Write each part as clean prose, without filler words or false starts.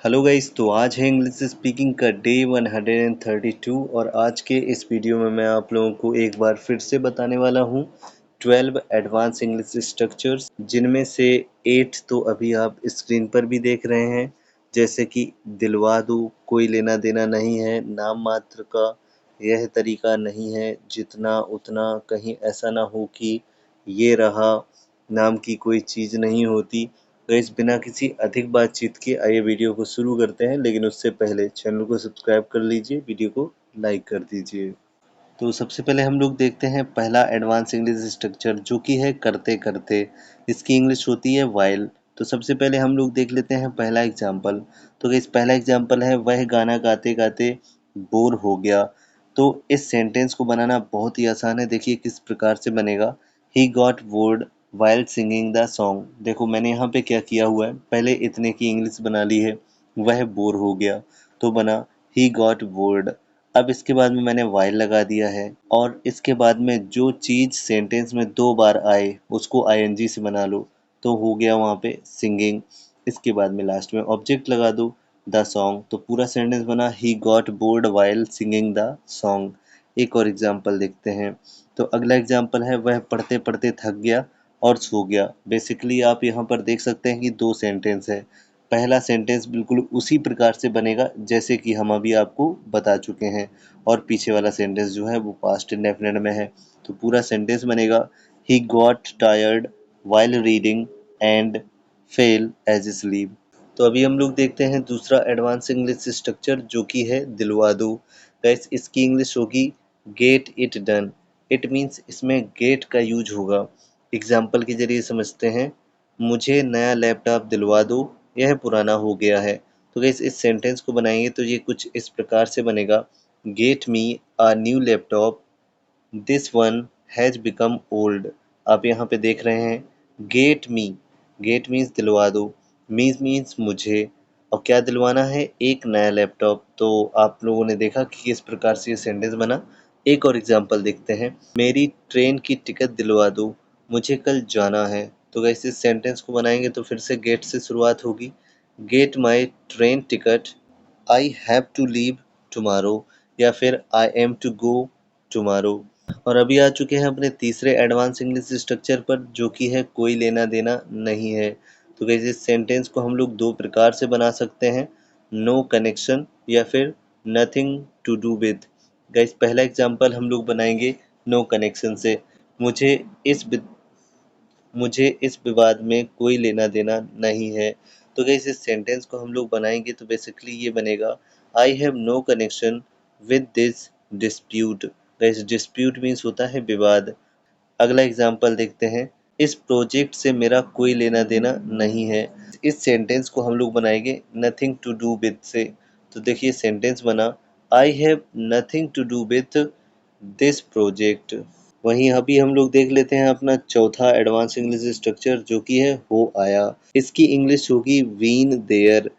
Hello guys, तो आज है इंग्लिश स्पीकिंग का डे 132 और आज के इस वीडियो में मैं आप लोगों को एक बार फिर से बताने वाला हूँ 12 एडवांस इंग्लिश स्ट्रक्चर्स, जिनमें से 8 तो अभी आप स्क्रीन पर भी देख रहे हैं, जैसे कि दिलवा दो, कोई लेना देना नहीं है, नाम मात्र का, यह तरीका नहीं है, जितना उतना, कहीं ऐसा ना हो कि ये रहा, नाम की कोई चीज़ नहीं होती। गाइस, बिना किसी अधिक बातचीत के आइए वीडियो को शुरू करते हैं, लेकिन उससे पहले चैनल को सब्सक्राइब कर लीजिए, वीडियो को लाइक कर दीजिए। तो सबसे पहले हम लोग देखते हैं पहला एडवांस इंग्लिश स्ट्रक्चर, जो कि है करते करते। इसकी इंग्लिश होती है वाइल। तो सबसे पहले हम लोग देख लेते हैं पहला एग्जाम्पल। तो गाइस, पहला एग्जाम्पल है, वह गाना गाते गाते बोर हो गया। तो इस सेंटेंस को बनाना बहुत ही आसान है। देखिए किस प्रकार से बनेगा। He got bored while singing the song. देखो मैंने यहाँ पे क्या किया हुआ है, पहले इतने की इंग्लिश बना ली है। वह बोर हो गया तो बना ही गॉट बोर्ड। अब इसके बाद में मैंने वाइल लगा दिया है, और इसके बाद में जो चीज सेंटेंस में 2 बार आए उसको आईएनजी से बना लो, तो हो गया वहाँ पे सिंगिंग। इसके बाद में लास्ट में ऑब्जेक्ट लगा दो द सॉन्ग, तो पूरा सेंटेंस बना he got bored while singing the song. एक और एग्जाम्पल देखते हैं। तो अगला एग्जाम्पल है, वह पढ़ते पढ़ते थक गया और सो गया। बेसिकली आप यहाँ पर देख सकते हैं कि 2 सेंटेंस है। पहला सेंटेंस बिल्कुल उसी प्रकार से बनेगा जैसे कि हम अभी आपको बता चुके हैं, और पीछे वाला सेंटेंस जो है वो पास्ट इंडेफिनिट में है। तो पूरा सेंटेंस बनेगा he got tired while reading and fell asleep. तो अभी हम लोग देखते हैं दूसरा एडवांस इंग्लिश स्ट्रक्चर, जो कि है दिलवा दो। गाइस, इसकी इंग्लिश होगी get it done. It means इसमें गेट का यूज होगा। एग्जाम्पल के जरिए समझते हैं। मुझे नया लैपटॉप दिलवा दो, यह पुराना हो गया है। तो गाइस, इस सेंटेंस को बनाएंगे तो ये कुछ इस प्रकार से बनेगा, get me a new laptop, this one has become old. आप यहाँ पे देख रहे हैं गेट मी, गेट मीन्स दिलवा दो, मीन्स मुझे, और क्या दिलवाना है, एक नया लैपटॉप। तो आप लोगों ने देखा कि किस प्रकार से ये सेंटेंस बना। एक और एग्जांपल देखते हैं, मेरी ट्रेन की टिकट दिलवा दो, मुझे कल जाना है। तो वैसे इस सेंटेंस को बनाएंगे तो फिर से गेट से शुरुआत होगी, get my train ticket, I have to leave tomorrow, या फिर I am to go tomorrow. और अभी आ चुके हैं अपने तीसरे एडवांस इंग्लिश स्ट्रक्चर पर, जो कि है कोई लेना देना नहीं है। तो गाइस, इस सेंटेंस को हम लोग 2 प्रकार से बना सकते हैं, नो कनेक्शन या फिर nothing to do with. Guys, पहला एग्जांपल हम लोग बनाएंगे नो कनेक्शन से। मुझे इस मुझे इस विवाद में कोई लेना देना नहीं है। तो गाइस, इस सेंटेंस को हम लोग बनाएंगे तो बेसिकली ये बनेगा, I have no connection with this dispute. Guys, dispute means होता है विवाद। अगला एग्जाम्पल देखते हैं, इस प्रोजेक्ट से मेरा कोई लेना देना नहीं है। इस सेंटेंस को हम लोग बनाएंगे नथिंग टू डू विद से। तो देखिए सेंटेंस बना, I have nothing to do with this project. वहीं अभी हम लोग देख लेते हैं अपना चौथा एडवांस इंग्लिश स्ट्रक्चर, जो कि है हो आया। इसकी इंग्लिश होगी बीन देयर,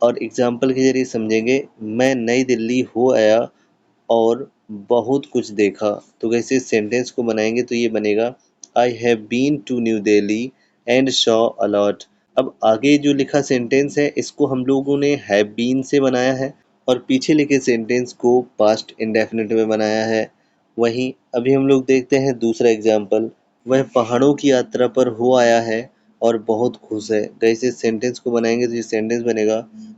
और एग्जाम्पल के जरिए समझेंगे, मैं नई दिल्ली हो आया और बहुत कुछ देखा। तो कैसे इस सेंटेंस को बनाएंगे तो ये बनेगा, I have been to New Delhi and saw a lot. अब आगे जो लिखा सेंटेंस है इसको हम लोगों ने हैव बीन से बनाया है, और पीछे लिखे सेंटेंस को पास्ट इंडेफिनिट में बनाया है। वहीं अभी हम लोग देखते हैं दूसरा एग्जाम्पल, वह पहाड़ों की यात्रा पर हो आया है और बहुत खुश है। कैसे इस सेंटेंस को बनाएंगे तो ये सेंटेंस बनेगा,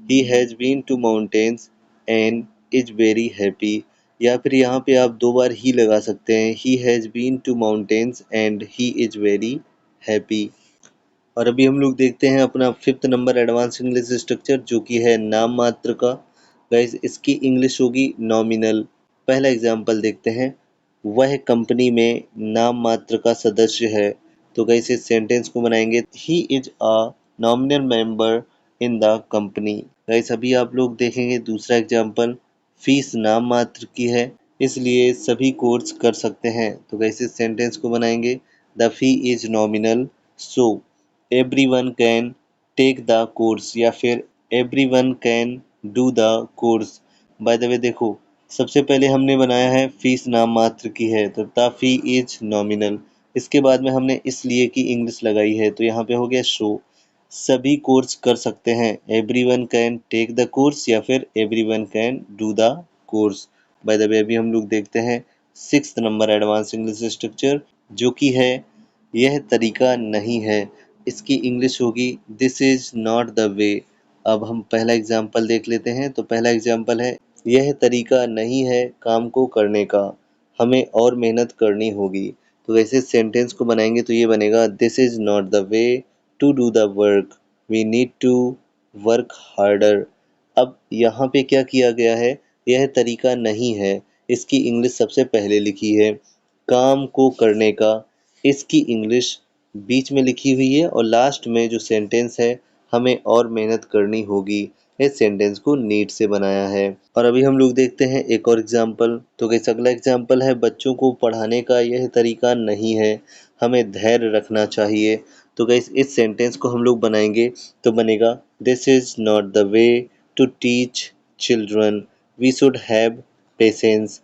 he has been to mountains and is very happy. या फिर यहाँ पे आप 2 बार ही लगा सकते हैं, he has been to mountains and he is very happy. और अभी हम लोग देखते हैं अपना 5th number advance English structure, जो कि है नाम मात्र का। गाइस, इसकी इंग्लिश होगी नॉमिनल। पहला एग्जांपल देखते हैं, वह कंपनी में नाम मात्र का सदस्य है। तो गाइस, इस सेंटेंस को बनाएंगे, he is a nominal member in the company. Guys, अभी आप लोग देखेंगे दूसरा एग्जांपल, फीस नाम मात्र की है, इसलिए सभी कोर्स कर सकते हैं। तो गाइस, इस सेंटेंस को बनाएंगे, the fee is nominal so everyone can take the course, या फिर everyone can do the course. By the way देखो, सबसे पहले हमने बनाया है फीस नाम मात्र की है, तो द फी इज नॉमिनल। इसके बाद में हमने इसलिए की इंग्लिश लगाई है, तो यहाँ पे हो गया शो। सभी कोर्स कर सकते हैं, everyone can take the course या फिर everyone can do the course. By the way अभी हम लोग देखते हैं 6th number advance English structure, जो कि है यह तरीका नहीं है। इसकी इंग्लिश होगी दिस इज नॉट द वे। अब हम पहला एग्जाम्पल देख लेते हैं। तो पहला एग्जाम्पल है, यह तरीका नहीं है काम को करने का, हमें और मेहनत करनी होगी। तो वैसे सेंटेंस को बनाएंगे तो ये बनेगा this is not the way to do the work, we need to work harder. अब यहाँ पे क्या किया गया है, यह तरीका नहीं है, इसकी इंग्लिश सबसे पहले लिखी है। काम को करने का, इसकी इंग्लिश बीच में लिखी हुई है, और लास्ट में जो सेंटेंस है, हमें और मेहनत करनी होगी, इस सेंटेंस को नीड से बनाया है। और अभी हम लोग देखते हैं एक और एग्जाम्पल। तो कैसे अगला एग्जाम्पल है, बच्चों को पढ़ाने का यह तरीका नहीं है, हमें धैर्य रखना चाहिए। तो गाइस इस सेंटेंस को हम लोग बनाएंगे तो बनेगा this is not the way to teach children, we should have patience.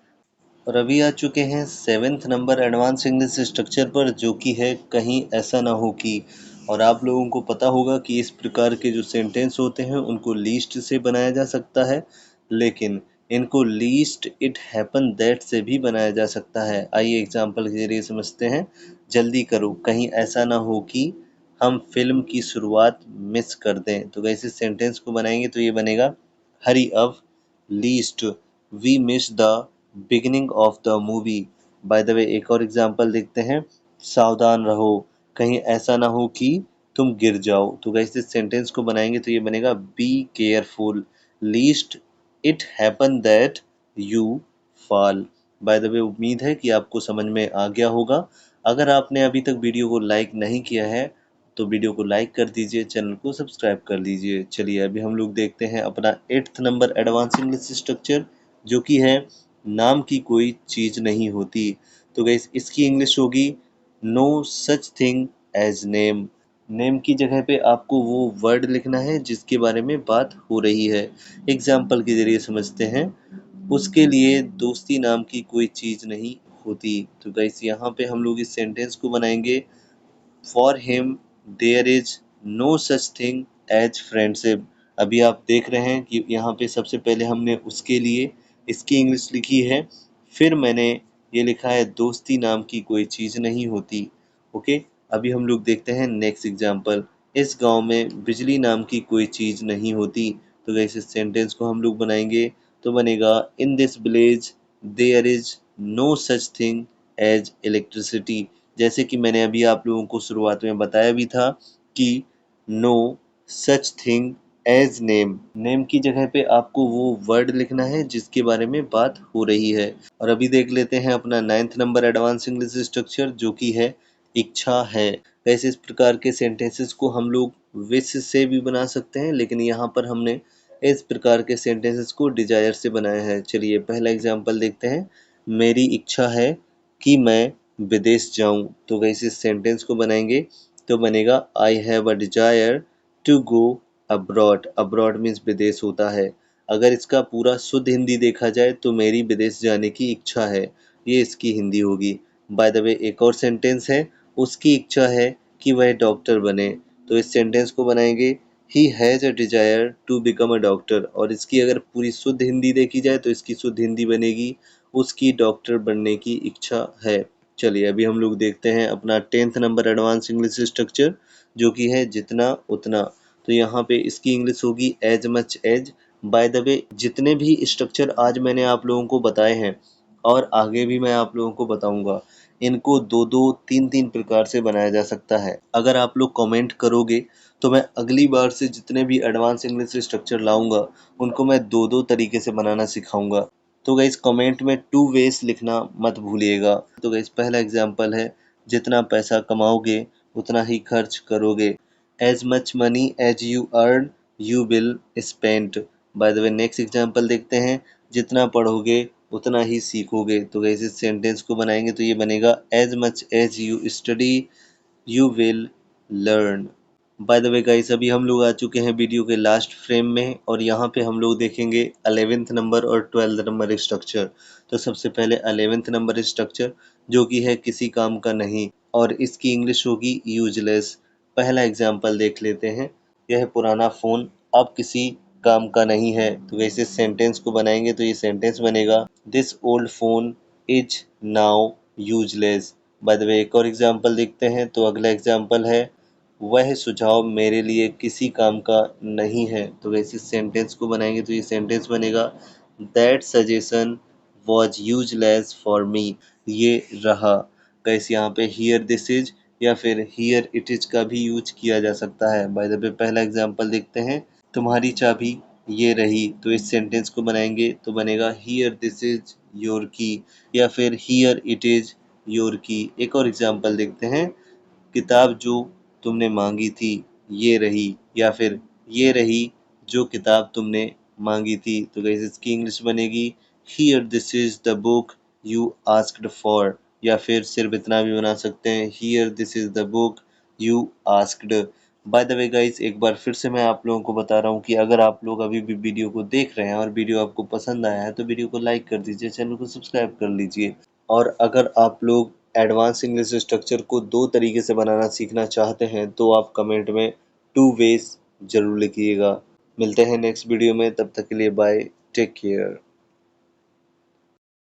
और अभी आ चुके हैं 7th number advance English structure पर, जो कि है कहीं ऐसा ना हो कि। और आप लोगों को पता होगा कि इस प्रकार के जो सेंटेंस होते हैं उनको लीस्ट से बनाया जा सकता है, लेकिन इनको लीस्ट इट हैपन दैट से भी बनाया जा सकता है। आइए एग्जाम्पल के जरिए समझते हैं। जल्दी करो, कहीं ऐसा ना हो कि हम फिल्म की शुरुआत मिस कर दें। तो वैसे सेंटेंस को बनाएंगे तो ये बनेगा hurry up lest we miss the beginning of the movie. By the way एक और एग्जांपल देखते हैं, सावधान रहो, कहीं ऐसा ना हो कि तुम गिर जाओ। तो गाइस इस सेंटेंस को बनाएंगे तो ये बनेगा be careful least it happen that you fall. Bye the वे उम्मीद है कि आपको समझ में आ गया होगा। अगर आपने अभी तक वीडियो को लाइक नहीं किया है तो वीडियो को लाइक कर दीजिए, चैनल को सब्सक्राइब कर लीजिए। चलिए अभी हम लोग देखते हैं अपना 8th number advance English structure, जो कि है नाम की कोई चीज नहीं होती। तो गाइस इसकी इंग्लिश होगी no such thing as name. Name की जगह पे आपको वो वर्ड लिखना है जिसके बारे में बात हो रही है। एग्जाम्पल के जरिए समझते हैं, उसके लिए दोस्ती नाम की कोई चीज नहीं होती। तो गाइस यहाँ पे हम लोग इस सेंटेंस को बनाएंगे for him there is no such thing as friendship. अभी आप देख रहे हैं कि यहाँ पे सबसे पहले हमने उसके लिए इसकी इंग्लिश लिखी है, फिर मैंने ये लिखा है दोस्ती नाम की कोई चीज़ नहीं होती। ओके, अभी हम लोग देखते हैं नेक्स्ट एग्जाम्पल, इस गांव में बिजली नाम की कोई चीज़ नहीं होती। तो गाइस इस सेंटेंस को हम लोग बनाएंगे तो बनेगा in this village there is no such thing as electricity. जैसे कि मैंने अभी आप लोगों को शुरुआत में बताया भी था कि no such thing as name, name की जगह पे आपको वो वर्ड लिखना है जिसके बारे में बात हो रही है। और अभी देख लेते हैं अपना 9th number advance English structure, जो कि है इच्छा है। वैसे इस प्रकार के सेंटेंसेस को हम लोग विश से भी बना सकते हैं, लेकिन यहाँ पर हमने इस प्रकार के सेंटेंसेस को डिजायर से बनाया है। चलिए पहला एग्जांपल देखते हैं, मेरी इच्छा है कि मैं विदेश जाऊं। तो गाइस इस सेंटेंस को बनाएंगे तो बनेगा I have a desire to go abroad. Abroad means विदेश होता है। अगर इसका पूरा शुद्ध हिंदी देखा जाए तो मेरी विदेश जाने की इच्छा है, ये इसकी हिंदी होगी। बाय द वे एक और सेंटेंस है, उसकी इच्छा है कि वह डॉक्टर बने। तो इस सेंटेंस को बनाएंगे he has a desire to become a doctor, और इसकी अगर पूरी शुद्ध हिंदी देखी जाए तो इसकी शुद्ध हिंदी बनेगी उसकी डॉक्टर बनने की इच्छा है। चलिए अभी हम लोग देखते हैं अपना 10th number advance English structure, जो कि है जितना उतना। तो यहाँ पे इसकी इंग्लिश होगी as much as. By the way जितने भी स्ट्रक्चर आज मैंने आप लोगों को बताए हैं और आगे भी मैं आप लोगों को बताऊंगा, इनको दो दो तीन तीन प्रकार से बनाया जा सकता है। अगर आप लोग कमेंट करोगे तो मैं अगली बार से जितने भी एडवांस इंग्लिश स्ट्रक्चर लाऊंगा उनको मैं दो दो तरीके से बनाना सिखाऊंगा। तो गाइस कमेंट में टू वेज लिखना मत भूलिएगा। तो गाइस पहला एग्जांपल है, जितना पैसा कमाओगे उतना ही खर्च करोगे। As much money as you earn you will spend. By the way next example देखते हैं, जितना पढ़ोगे उतना ही सीखोगे। तो गाइस इस सेंटेंस को बनाएंगे तो ये बनेगा as much as you study you will learn. By the way guys अभी हम लोग आ चुके हैं वीडियो के लास्ट फ्रेम में, और यहाँ पे हम लोग देखेंगे 11th नंबर और 12th नंबर स्ट्रक्चर। तो सबसे पहले 11th नंबर स्ट्रक्चर, जो कि है किसी काम का नहीं, और इसकी इंग्लिश होगी यूजलेस। पहला एग्जाम्पल देख लेते हैं, यह पुराना फ़ोन अब किसी काम का नहीं है। तो वैसे सेंटेंस को बनाएंगे तो ये सेंटेंस बनेगा, this old phone is now useless. Bye the way एक और एग्जाम्पल देखते हैं। तो अगला एग्जाम्पल है, वह सुझाव मेरे लिए किसी काम का नहीं है। तो वैसे सेंटेंस को बनाएंगे तो ये सेंटेंस बनेगा, that suggestion was useless for me. ये रहा। गाइस यहाँ पे हियर दिस इज या फिर हियर इट इज का भी यूज किया जा सकता है। बाय द वे पहला एग्जाम्पल देखते हैं, तुम्हारी चाबी ये रही। तो इस सेंटेंस को बनाएंगे तो बनेगा, हियर दिस इज योर की या फिर हियर इट इज योर की। एक और एग्जाम्पल देखते हैं, किताब जो तुमने मांगी थी ये रही या फिर ये रही जो किताब तुमने मांगी थी। तो गाइस इसकी इंग्लिश बनेगी, here this is the book you asked for या फिर सिर्फ इतना भी बना सकते हैं, here this is the book you asked. Bye the way guys एक बार फिर से मैं आप लोगों को बता रहा हूँ कि अगर आप लोग अभी भी वीडियो को देख रहे हैं और वीडियो आपको पसंद आया है तो वीडियो को लाइक कर दीजिए, चैनल को सब्सक्राइब कर लीजिए। और अगर आप लोग एडवांस इंग्लिश स्ट्रक्चर को 2 तरीके से बनाना सीखना चाहते हैं तो आप कमेंट में 2 वेज ज़रूर लिखिएगा। मिलते हैं नेक्स्ट वीडियो में, तब तक के लिए बाय, टेक केयर।